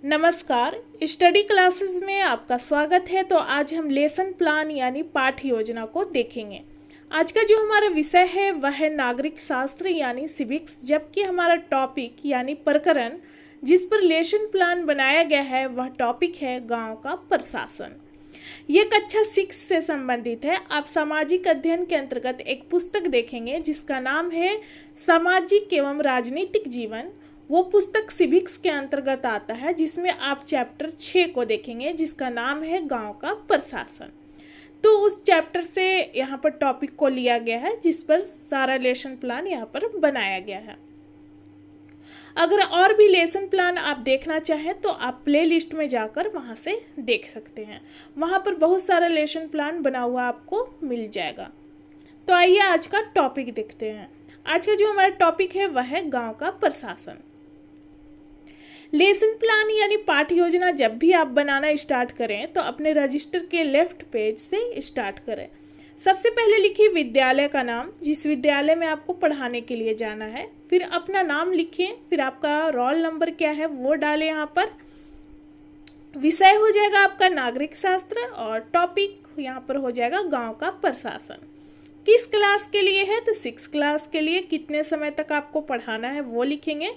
नमस्कार। Study classes में आपका स्वागत है। तो आज हम लेसन प्लान यानी पाठ योजना को देखेंगे। आज का जो हमारा विषय है वह है नागरिक शास्त्र यानी सिविक्स, जबकि हमारा टॉपिक यानी प्रकरण जिस पर लेसन प्लान बनाया गया है वह टॉपिक है गांव का प्रशासन। ये कक्षा 6 से संबंधित है। आप सामाजिक अध्ययन के अंतर्गत एक पुस्तक देखेंगे जिसका नाम है सामाजिक एवं राजनीतिक जीवन। वो पुस्तक सिविक्स के अंतर्गत आता है, जिसमें आप चैप्टर 6 को देखेंगे जिसका नाम है गांव का प्रशासन। तो उस चैप्टर से यहाँ पर टॉपिक को लिया गया है जिस पर सारा लेसन प्लान यहाँ पर बनाया गया है। अगर और भी लेसन प्लान आप देखना चाहें तो आप प्लेलिस्ट में जाकर वहाँ से देख सकते हैं। वहाँ पर बहुत सारा लेसन प्लान बना हुआ आपको मिल जाएगा। तो आइए आज का टॉपिक देखते हैं। आज का जो हमारा टॉपिक है वह है गांव का प्रशासन। लेसन प्लान यानी पाठ योजना जब भी आप बनाना स्टार्ट करें तो अपने रजिस्टर के लेफ्ट पेज से स्टार्ट करें। सबसे पहले लिखिए विद्यालय का नाम, जिस विद्यालय में आपको पढ़ाने के लिए जाना है। फिर अपना नाम लिखिए, फिर आपका रोल नंबर क्या है वो डालें यहाँ पर। विषय हो जाएगा आपका नागरिक शास्त्र और टॉपिक यहाँ पर हो जाएगा गांव का प्रशासन। किस क्लास के लिए है तो 6 क्लास के लिए। कितने समय तक आपको पढ़ाना है वो लिखेंगे।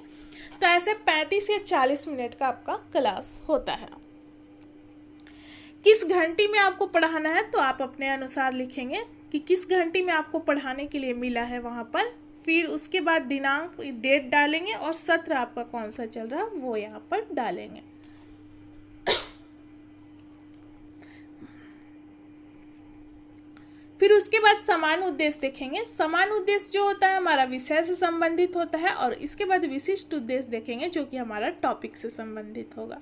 तो ऐसे 35 या 40 मिनट का आपका क्लास होता है। किस घंटी में आपको पढ़ाना है तो आप अपने अनुसार लिखेंगे कि किस घंटी में आपको पढ़ाने के लिए मिला है वहाँ पर। फिर उसके बाद दिनांक डेट डालेंगे और सत्र आपका कौन सा चल रहा है वो यहाँ पर डालेंगे। फिर उसके बाद समान उद्देश्य देखेंगे। समान उद्देश्य जो होता है हमारा विषय से संबंधित होता है, और इसके बाद विशिष्ट उद्देश्य देखेंगे जो कि हमारा टॉपिक से संबंधित होगा।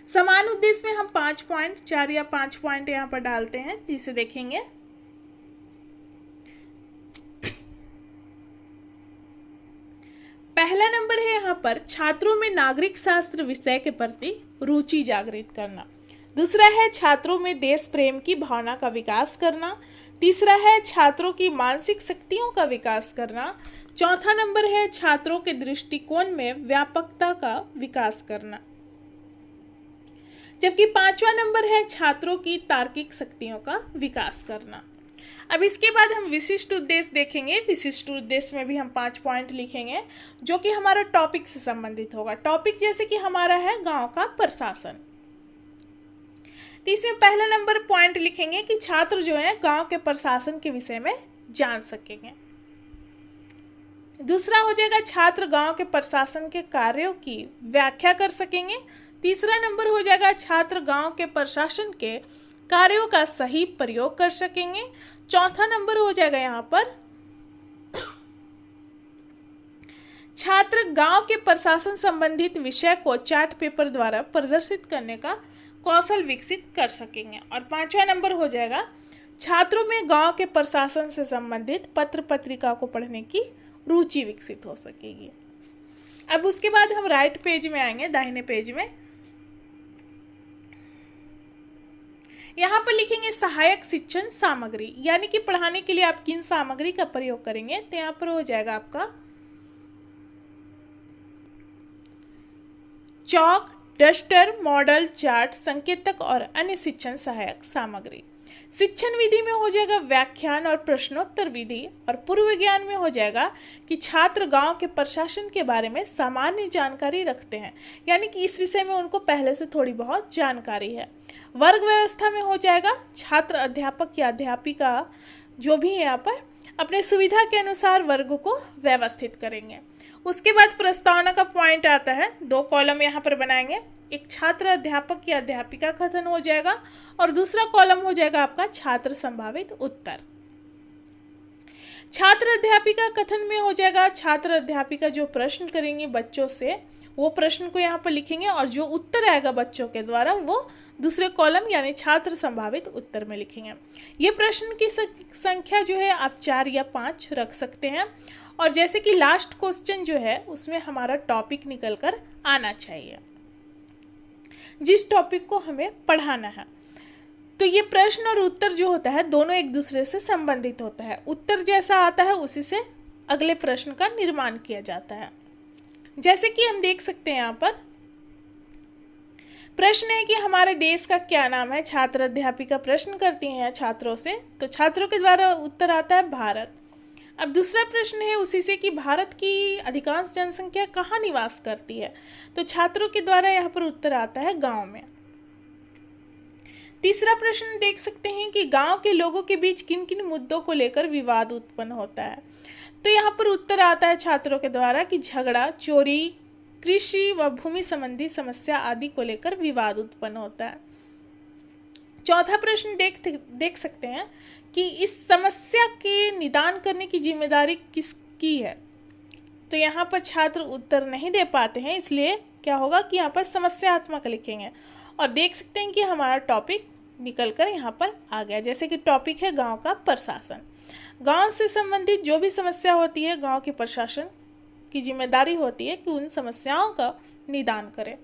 समान उद्देश्य में हम 5 पॉइंट 4 या 5 पॉइंट यहाँ पर डालते हैं, जिसे देखेंगे। पहला नंबर है यहाँ पर छात्रों में नागरिक शास्त्र विषय के प्रति रुचि जागृत करना। दूसरा है छात्रों में देश प्रेम की भावना का विकास करना। तीसरा है छात्रों की मानसिक शक्तियों का विकास करना। चौथा नंबर है छात्रों के दृष्टिकोण में व्यापकता का विकास करना। जबकि 5वां नंबर है छात्रों की तार्किक शक्तियों का विकास करना। अब इसके बाद हम विशिष्ट उद्देश्य देखेंगे। विशिष्ट उद्देश्य में भी हम 5 पॉइंट लिखेंगे जो कि हमारा टॉपिक से संबंधित होगा। टॉपिक जैसे कि हमारा है गांव का प्रशासन। तो इसमें पहला नंबर पॉइंट लिखेंगे कि छात्र जो है गांव के प्रशासन के विषय में जान सकेंगे। दूसरा हो जाएगा छात्र गांव के प्रशासन के कार्यों की व्याख्या कर सकेंगे। तीसरा नंबर हो जाएगा छात्र गांव के प्रशासन के कार्यों का सही प्रयोग कर सकेंगे। चौथा नंबर हो जाएगा यहाँ पर छात्र गांव के प्रशासन संबंधित विषय को चार्ट पेपर द्वारा प्रदर्शित करने का कौशल विकसित कर सकेंगे। और 5वां नंबर हो जाएगा छात्रों में गांव के प्रशासन से संबंधित पत्र पत्रिका को पढ़ने की रुचि विकसित हो सकेगी। अब उसके बाद हम राइट पेज में आएंगे, दाहिने पेज में। यहाँ पर लिखेंगे सहायक शिक्षण सामग्री, यानी कि पढ़ाने के लिए आप किन सामग्री का प्रयोग करेंगे। तो यहाँ पर हो जाएगा आपका चौक, डस्टर, मॉडल, चार्ट, संकेतक और अन्य शिक्षण सहायक सामग्री। शिक्षण विधि में हो जाएगा व्याख्यान और प्रश्नोत्तर विधि। और पूर्व ज्ञान में हो जाएगा कि छात्र गांव के प्रशासन के बारे में सामान्य जानकारी रखते हैं, यानी कि इस विषय में उनको पहले से थोड़ी बहुत जानकारी है। वर्ग व्यवस्था में हो जाएगा छात्र अध्यापक या अध्यापिका जो भी है यहाँ पर अपने सुविधा के अनुसार वर्ग को व्यवस्थित करेंगे। उसके बाद प्रस्तावना का पॉइंट आता है। 2 कॉलम यहाँ पर बनाएंगे। एक छात्र अध्यापक या अध्यापिका कथन हो जाएगा और दूसरा कॉलम हो जाएगा आपका छात्र संभावित उत्तर। छात्र अध्यापिका कथन में हो जाएगा छात्र अध्यापिका जो प्रश्न करेंगे बच्चों से वो प्रश्न को यहाँ पर लिखेंगे, और जो उत्तर आएगा बच्चों के द्वारा वो दूसरे कॉलम यानी छात्र संभावित उत्तर में लिखेंगे। ये प्रश्न की संख्या जो है आप 4 या 5 रख सकते हैं। और जैसे कि लास्ट क्वेश्चन जो है उसमें हमारा टॉपिक निकल कर आना चाहिए, जिस टॉपिक को हमें पढ़ाना है। तो ये प्रश्न और उत्तर जो होता है दोनों एक दूसरे से संबंधित होता है। उत्तर जैसा आता है उसी से अगले प्रश्न का निर्माण किया जाता है। जैसे कि हम देख सकते हैं यहाँ पर प्रश्न है कि हमारे देश का क्या नाम है। छात्र अध्यापिका प्रश्न करती हैं छात्रों से, तो छात्रों के द्वारा उत्तर आता है भारत। अब दूसरा प्रश्न है उसी से कि भारत की अधिकांश जनसंख्या कहाँ निवास करती है, तो छात्रों के द्वारा यहाँ पर उत्तर आता है गांव में। तीसरा प्रश्न देख सकते हैं कि गांव के लोगों के बीच किन किन मुद्दों को लेकर विवाद उत्पन्न होता है, तो यहाँ पर उत्तर आता है छात्रों के द्वारा कि झगड़ा, चोरी, कृषि व भूमि संबंधी समस्या आदि को लेकर विवाद उत्पन्न होता है। चौथा प्रश्न देख सकते हैं कि इस समस्या के निदान करने की जिम्मेदारी किसकी है, तो यहाँ पर छात्र उत्तर नहीं दे पाते हैं, इसलिए क्या होगा कि यहाँ पर समस्यात्मक लिखेंगे। और देख सकते हैं कि हमारा टॉपिक निकलकर यहाँ पर आ गया, जैसे कि टॉपिक है गांव का प्रशासन। गांव से संबंधित जो भी समस्या होती है, गांव के प्रशासन की जिम्मेदारी होती है कि उन समस्याओं का निदान करें।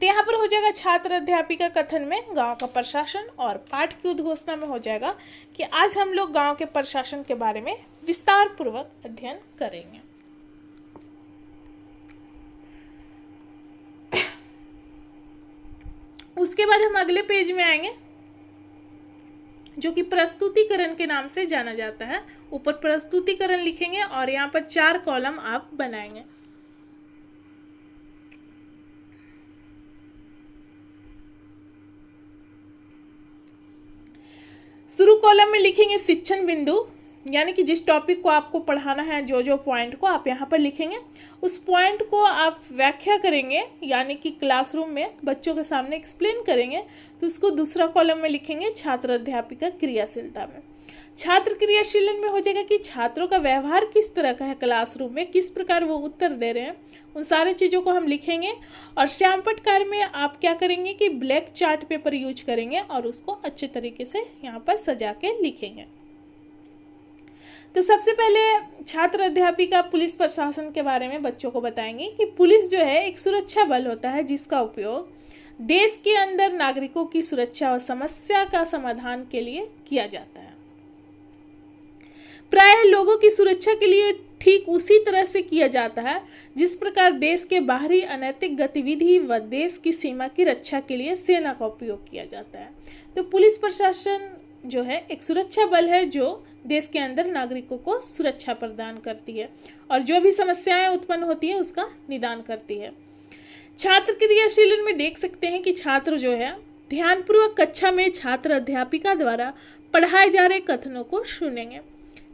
तो यहाँ पर हो जाएगा छात्र अध्यापिका कथन में गांव का प्रशासन, और पाठ की उद्घोषणा में हो जाएगा कि आज हम लोग गांव के प्रशासन के बारे में विस्तार पूर्वक अध्ययन करेंगे। उसके बाद हम अगले पेज में आएंगे जो कि प्रस्तुतिकरण के नाम से जाना जाता है। ऊपर प्रस्तुतिकरण लिखेंगे और यहाँ पर 4 कॉलम आप बनाएंगे। शुरू कॉलम में लिखेंगे शिक्षण बिंदु, यानी कि जिस टॉपिक को आपको पढ़ाना है, जो जो पॉइंट को आप यहाँ पर लिखेंगे, उस पॉइंट को आप व्याख्या करेंगे, यानी कि क्लासरूम में बच्चों के सामने एक्सप्लेन करेंगे। तो उसको दूसरा कॉलम में लिखेंगे छात्र अध्यापिका क्रियाशीलता में। छात्र क्रियाशीलन में हो जाएगा कि छात्रों का व्यवहार किस तरह का है क्लासरूम में, किस प्रकार वो उत्तर दे रहे हैं, उन सारी चीज़ों को हम लिखेंगे। और श्यामपट्ट कार्य में आप क्या करेंगे कि ब्लैक चार्ट पेपर यूज करेंगे और उसको अच्छे तरीके से यहाँ पर सजा के लिखेंगे। तो सबसे पहले छात्र अध्यापिका पुलिस प्रशासन के बारे में बच्चों को बताएंगे कि पुलिस जो है एक सुरक्षा बल होता है जिसका उपयोग देश के अंदर नागरिकों की सुरक्षा और समस्या का समाधान के लिए किया जाता है। प्राय लोगों की सुरक्षा के लिए ठीक उसी तरह से किया जाता है जिस प्रकार देश के बाहरी अनैतिक गतिविधि व देश की सीमा की रक्षा के लिए सेना का उपयोग किया जाता है। तो पुलिस प्रशासन जो है एक सुरक्षा बल है जो देश के अंदर नागरिकों को सुरक्षा प्रदान करती है और जो भी समस्याएं उत्पन्न होती है उसका निदान करती है। छात्र क्रियाशीलन में देख सकते हैं कि छात्र जो है ध्यानपूर्वक कक्षा में छात्र अध्यापिका द्वारा पढ़ाए जा रहे कथनों को सुनेंगे।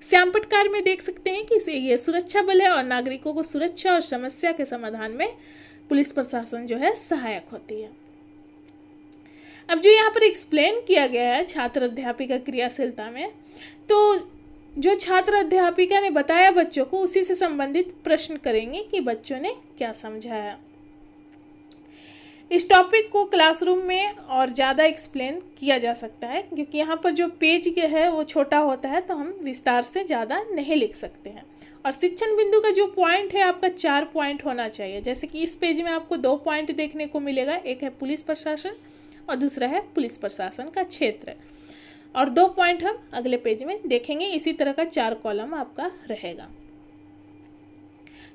श्यामपट्ट कार्य में देख सकते हैं कि ये सुरक्षा बल है और नागरिकों को सुरक्षा और समस्या के समाधान में पुलिस प्रशासन जो है सहायक होती है। अब जो यहाँ पर एक्सप्लेन किया गया है छात्र अध्यापिका क्रियाशीलता में, तो जो छात्र अध्यापिका ने बताया बच्चों को उसी से संबंधित प्रश्न करेंगे कि बच्चों ने क्या समझाया। इस टॉपिक को क्लासरूम में और ज़्यादा एक्सप्लेन किया जा सकता है क्योंकि यहाँ पर जो पेज है वो छोटा होता है, तो हम विस्तार से ज़्यादा नहीं लिख सकते हैं। और शिक्षण बिंदु का जो पॉइंट है आपका 4 पॉइंट होना चाहिए। जैसे कि इस पेज में आपको 2 पॉइंट देखने को मिलेगा, एक है पुलिस प्रशासन और दूसरा है पुलिस प्रशासन का क्षेत्र, और 2 पॉइंट हम अगले पेज में देखेंगे। इसी तरह का 4 कॉलम आपका रहेगा।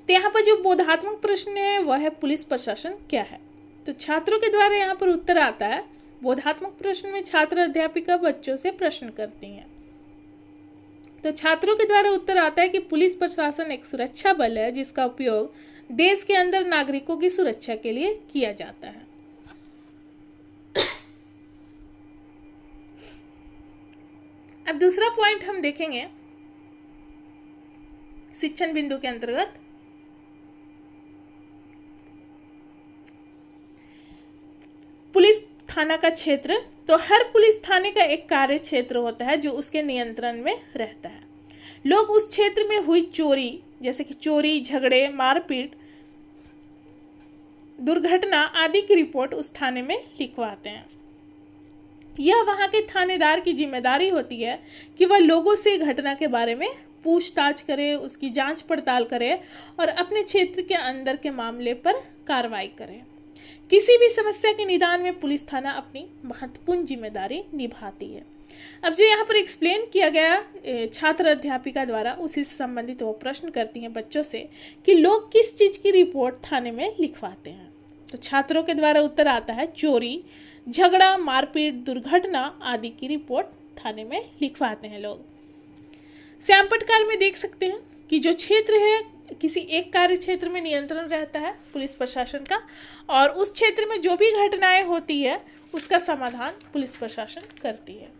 तो यहाँ पर जो बोधात्मक प्रश्न है वह है पुलिस प्रशासन क्या है। तो छात्रों के द्वारा यहाँ पर उत्तर आता है। बोधात्मक प्रश्न में छात्र अध्यापिका बच्चों से प्रश्न करती हैं। तो छात्रों के द्वारा उत्तर आता है कि पुलिस प्रशासन एक सुरक्षा बल है जिसका उपयोग देश के अंदर नागरिकों की सुरक्षा के लिए किया जाता है। अब दूसरा पॉइंट हम देखेंगे शिक्षण बिंदु के अंतर्गत। पुलिस थाना का क्षेत्र, तो हर पुलिस थाने का एक कार्य क्षेत्र होता है जो उसके नियंत्रण में रहता है। लोग उस क्षेत्र में हुई चोरी, जैसे कि चोरी, झगड़े, मारपीट, दुर्घटना आदि की रिपोर्ट उस थाने में लिखवाते हैं। यह वहां के थानेदार की जिम्मेदारी होती है कि वह लोगों से घटना के बारे में पूछताछ करे, उसकी जांच पड़ताल करे और अपने क्षेत्र के अंदर के मामले पर कार्रवाई करे। किसी भी समस्या के निदान में पुलिस थाना अपनी महत्वपूर्ण जिम्मेदारी निभाती है। अब जो यहाँ पर एक्सप्लेन किया गया छात्र अध्यापिका द्वारा, उसी से संबंधित वो प्रश्न करती हैं बच्चों से कि लोग किस चीज़ की रिपोर्ट थाने में लिखवाते हैं। तो छात्रों के द्वारा उत्तर आता है चोरी, झगड़ा, मारपीट, दुर्घटना आदि की रिपोर्ट थाने में लिखवाते हैं लोग। श्याम पटकार में देख सकते हैं कि जो क्षेत्र है किसी एक कार्य क्षेत्र में नियंत्रण रहता है पुलिस प्रशासन का, और उस क्षेत्र में जो भी घटनाएं होती है उसका समाधान पुलिस प्रशासन करती है।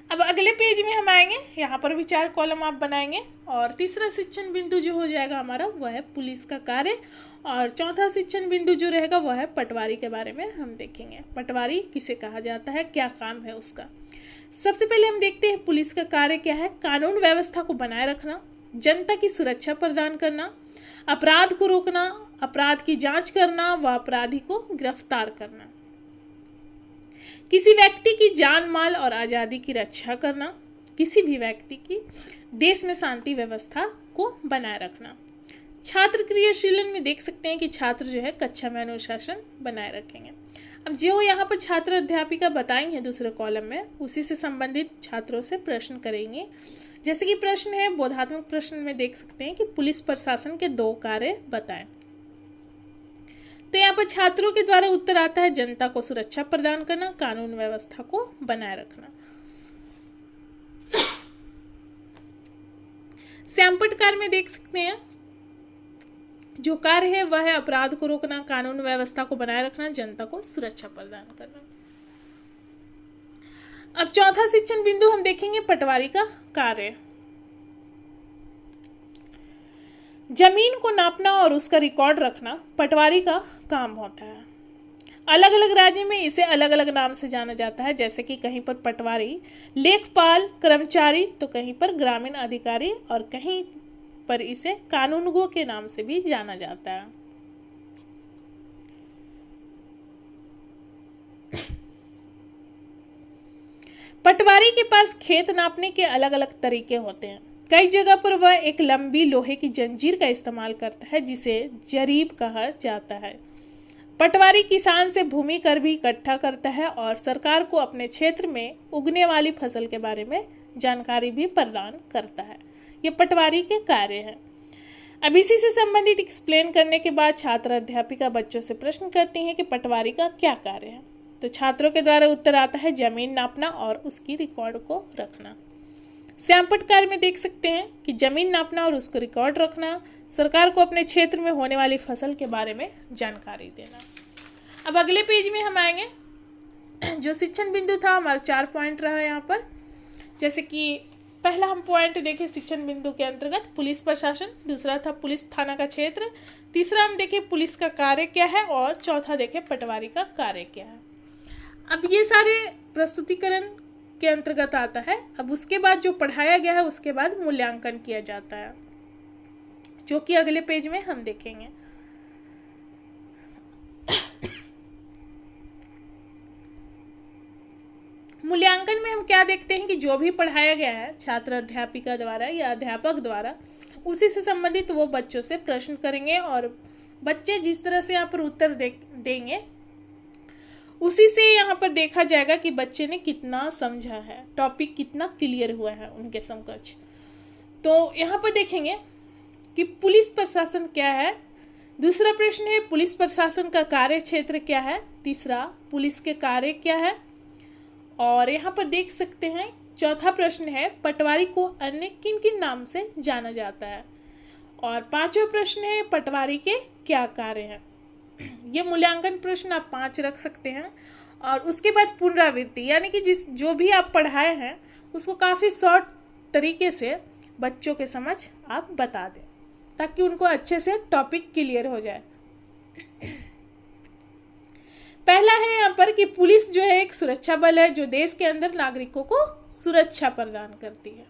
अब अगले पेज में हम आएंगे, यहाँ पर विचार कॉलम आप बनाएंगे, और तीसरा शिक्षण बिंदु जो हो जाएगा हमारा वह है पुलिस का कार्य, और चौथा शिक्षण बिंदु जो रहेगा वह है पटवारी के बारे में हम देखेंगे। पटवारी किसे कहा जाता है, क्या काम है उसका। सबसे पहले हम देखते हैं पुलिस का कार्य क्या है। कानून व्यवस्था को बनाए रखना, जनता की सुरक्षा प्रदान करना, अपराध को रोकना, अपराध की जांच करना व अपराधी को गिरफ्तार करना, किसी व्यक्ति की जान माल और आज़ादी की रक्षा करना, किसी भी व्यक्ति की देश में शांति व्यवस्था को बनाए रखना। छात्र क्रियाशीलन में देख सकते हैं कि छात्र जो है कक्षा में अनुशासन बनाए रखेंगे। अब जो यहाँ पर छात्र अध्यापिका बताई हैं दूसरे कॉलम में, उसी से संबंधित छात्रों से प्रश्न करेंगे। जैसे कि प्रश्न है बोधात्मक प्रश्न में देख सकते हैं कि पुलिस प्रशासन के 2 कार्य बताएं। तो यहाँ पर छात्रों के द्वारा उत्तर आता है जनता को सुरक्षा प्रदान करना, कानून व्यवस्था को बनाए रखना। श्याम पटकार में देख सकते हैं जो कार्य है वह है अपराध को रोकना, कानून व्यवस्था को बनाए रखना, जनता को सुरक्षा प्रदान करना। अब चौथा शिक्षण बिंदु हम देखेंगे पटवारी का कार्य। जमीन को नापना और उसका रिकॉर्ड रखना पटवारी का काम होता है। अलग अलग राज्य में इसे अलग अलग नाम से जाना जाता है, जैसे कि कहीं पर पटवारी, लेखपाल, कर्मचारी, तो कहीं पर ग्रामीण अधिकारी, और कहीं पर इसे कानूनगो के नाम से भी जाना जाता है। पटवारी के पास खेत नापने के अलग अलग तरीके होते हैं। कई जगह पर वह एक लंबी लोहे की जंजीर का इस्तेमाल करता है जिसे जरीब कहा जाता है। पटवारी किसान से भूमि कर भी इकट्ठा करता है और सरकार को अपने क्षेत्र में उगने वाली फसल के बारे में जानकारी भी प्रदान करता है। ये पटवारी के कार्य हैं। अब इसी से संबंधित एक्सप्लेन करने के बाद छात्र अध्यापिका बच्चों से प्रश्न करती हैं कि पटवारी का क्या कार्य है। तो छात्रों के द्वारा उत्तर आता है जमीन नापना और उसकी रिकॉर्ड को रखना। श्याम पटकार में देख सकते हैं कि जमीन नापना और उसको रिकॉर्ड रखना, सरकार को अपने क्षेत्र में होने वाली फसल के बारे में जानकारी देना। अब अगले पेज में हम आएंगे। जो शिक्षण बिंदु था हमारा 4 पॉइंट रहा यहाँ पर। जैसे कि पहला हम पॉइंट देखें शिक्षण बिंदु के अंतर्गत पुलिस प्रशासन, दूसरा था पुलिस थाना का क्षेत्र, तीसरा हम देखें पुलिस का कार्य क्या है, और चौथा देखें पटवारी का कार्य क्या है। अब ये सारे प्रस्तुतिकरण के अंतर्गत आता है। अब उसके बाद जो पढ़ाया गया है उसके बाद मूल्यांकन किया जाता है, जो कि अगले पेज में हम देखेंगे। मूल्यांकन में हम क्या देखते हैं कि जो भी पढ़ाया गया है छात्र अध्यापिका द्वारा या अध्यापक द्वारा, उसी से संबंधित वो बच्चों से प्रश्न करेंगे, और बच्चे जिस तरह से यहाँ पर उत्तर देंगे उसी से यहाँ पर देखा जाएगा कि बच्चे ने कितना समझा है, टॉपिक कितना क्लियर हुआ है उनके समकक्ष। तो यहाँ पर देखेंगे कि पुलिस प्रशासन क्या है। दूसरा प्रश्न है पुलिस प्रशासन का कार्य क्षेत्र क्या है। तीसरा पुलिस के कार्य क्या है। और यहाँ पर देख सकते हैं चौथा प्रश्न है पटवारी को अन्य किन किन नाम से जाना जाता है। और पांचवा प्रश्न है पटवारी के क्या कार्य हैं। ये मूल्यांकन प्रश्न आप 5 रख सकते हैं। और उसके बाद पुनरावृत्ति, यानी कि जो भी आप पढ़ाए हैं उसको काफ़ी शॉर्ट तरीके से बच्चों के समझ आप बता दें, ताकि उनको अच्छे से टॉपिक क्लियर हो जाए। पहला है यहाँ पर कि पुलिस जो है एक सुरक्षा बल है जो देश के अंदर नागरिकों को सुरक्षा प्रदान करती है।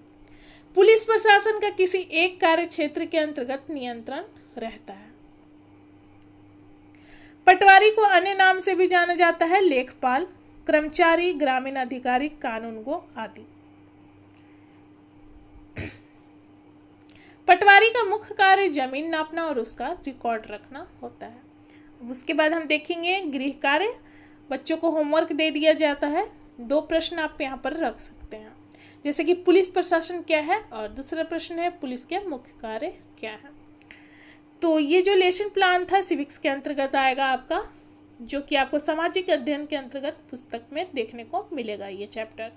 पुलिस प्रशासन का किसी एक कार्य क्षेत्र के अंतर्गत नियंत्रण रहता है। पटवारी को अन्य नाम से भी जाना जाता है, लेखपाल, कर्मचारी, ग्रामीण अधिकारी, कानूनगो आदि। पटवारी का मुख्य कार्य जमीन नापना और उसका रिकॉर्ड रखना होता है। उसके बाद हम देखेंगे गृह कार्य। बच्चों को होमवर्क दे दिया जाता है। 2 प्रश्न आप यहाँ पर रख सकते हैं, जैसे कि पुलिस प्रशासन क्या है और दूसरा प्रश्न है पुलिस के मुख्य कार्य क्या है। तो ये जो लेसन प्लान था सिविक्स के अंतर्गत आएगा आपका, जो कि आपको सामाजिक अध्ययन के अंतर्गत पुस्तक में देखने को मिलेगा ये चैप्टर।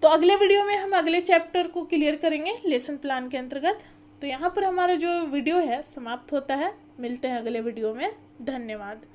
तो अगले वीडियो में हम अगले चैप्टर को क्लियर करेंगे लेसन प्लान के अंतर्गत। तो यहाँ पर हमारा जो वीडियो है समाप्त होता है। मिलते हैं अगले वीडियो में। धन्यवाद।